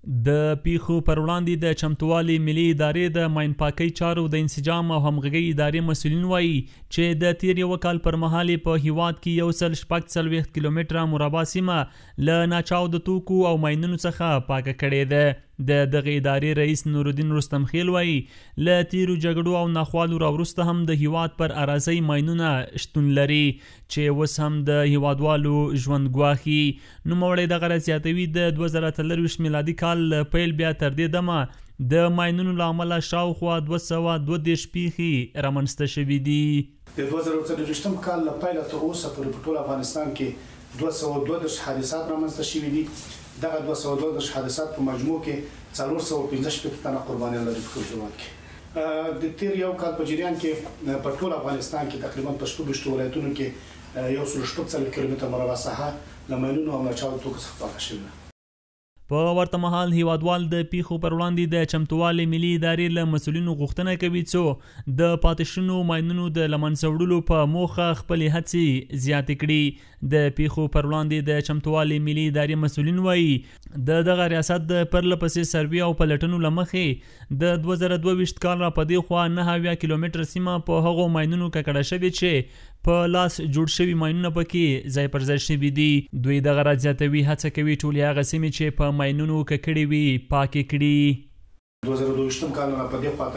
د پیښو پر وړاندې د چمتووالي ملي ادارې د ماین پاکۍ چارو د انسجام او همغږۍ ادارې مسؤلین وایي چې د تیر یو کال پر مهال په هیواد کې 140 کیلومتره مربع سیمه له ناچاودو توکو او ماینونو څخه پاکه کړې ده. د دغه ادارې رئیس نورالدین رستم خیل وایي له تیرو جګړو او ناخوالو راوروسته هم د هیواد پر اراضۍ ماینونه شتون لري چې اوس هم د هیوادوالو ژوند ګواښي. نوموړی دغه راز زیاتوي د 2023 میلادي کال پیل بیا تر دې دمه د ماینونو له امله شاوخوا 232 پیښې رامنځته شوي دي. د 2023 کال له پیله تر اوسه پورې په ټول افغانستان کې 232 حادثات رامنځته شوي دي. دغه 232 حادثات په مجموع کې 415 تنه قربانیان لري په هیواد کې. د تیر یو کال په جریان کې په ټول افغانستان کې تقریبا په 18 ولایتونو کې 140 کیلومتره مربع ساحه له ماینونو او ناچاودو توکو څخه پاکه شوې ده. په ورته مهال هیوادوال د پیښو پر وړاندې د چمتووالي ملي ادارې له مسؤلینو غوښتنه کوي څو د پاتې شونو ماینونو د له منځه وړلو په موخه خپلې هڅې زیاتې کړي. د پیښو پر وړاندې د چمتووالي ملي ادارې مسؤلین وایي د دغه ریاست د پرله پسې سروې او پلټنو له مخې د 2022 کال را په دې خوا 9 کیلومتره سیمه په هغو ماینونو ککړه شوې چې په لاس جوړ شوي ماینونه پکې ځای پر ځای شوي دي. دوی دغه راز زیاتوي هڅه کوي ټولې هغه سیمې چې په ماینونو ککړې وي پاکې کړي. 2022 کال په دې خوا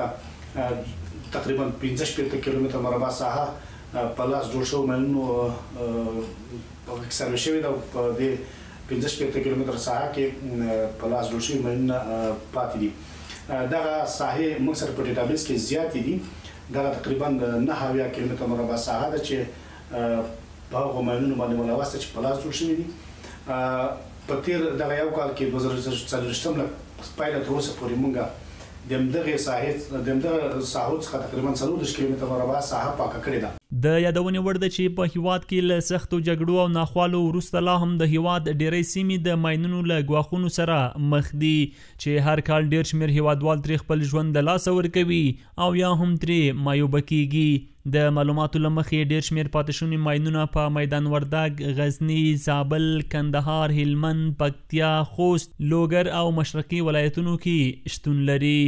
تقریبا 15 کیلومتره مربع ساحه په لاس جوړ شوي ماینونو په سروې شوې ده. په دې 15 کیلومتره ساحه کې په لاس جوړ شوي ماینونه پاتې دي. دغه ساحې موږ سره په ډیټابیس کې زیاتې دي. دا تقریبا 9 کیلومتره مربع ساحه ده چې په هغو ماینونو باندې ملوث چې په لاس جوړ شوي دي. په تیر دغه یو کال کې 2024 پیله تر اوسه پورې موږ د همدغې ساحو څخه تقریبا 40 کیلومتره مربع ساحه پاکه کړې ده. د یادونې وړ ده چې په هیواد کې له سختو جګړو او ناخوالو وروسته لا هم د هیواد ډیری سیمې د ماینونو له ګواښونو سره مخ دي چې هر کال ډیر شمیر هیوادوال ترې خپل ژوند د لاسه ورکوي او یا هم ترې مایوبه کیږي. د معلوماتو له مخې ډیر شمیر پاتې شوني ماینونه په میدان وردګ، غزني، زابل، کندهار، هلمند، پکتیا، خوست، لوګر او مشرقي ولایتونو کې شتون لري.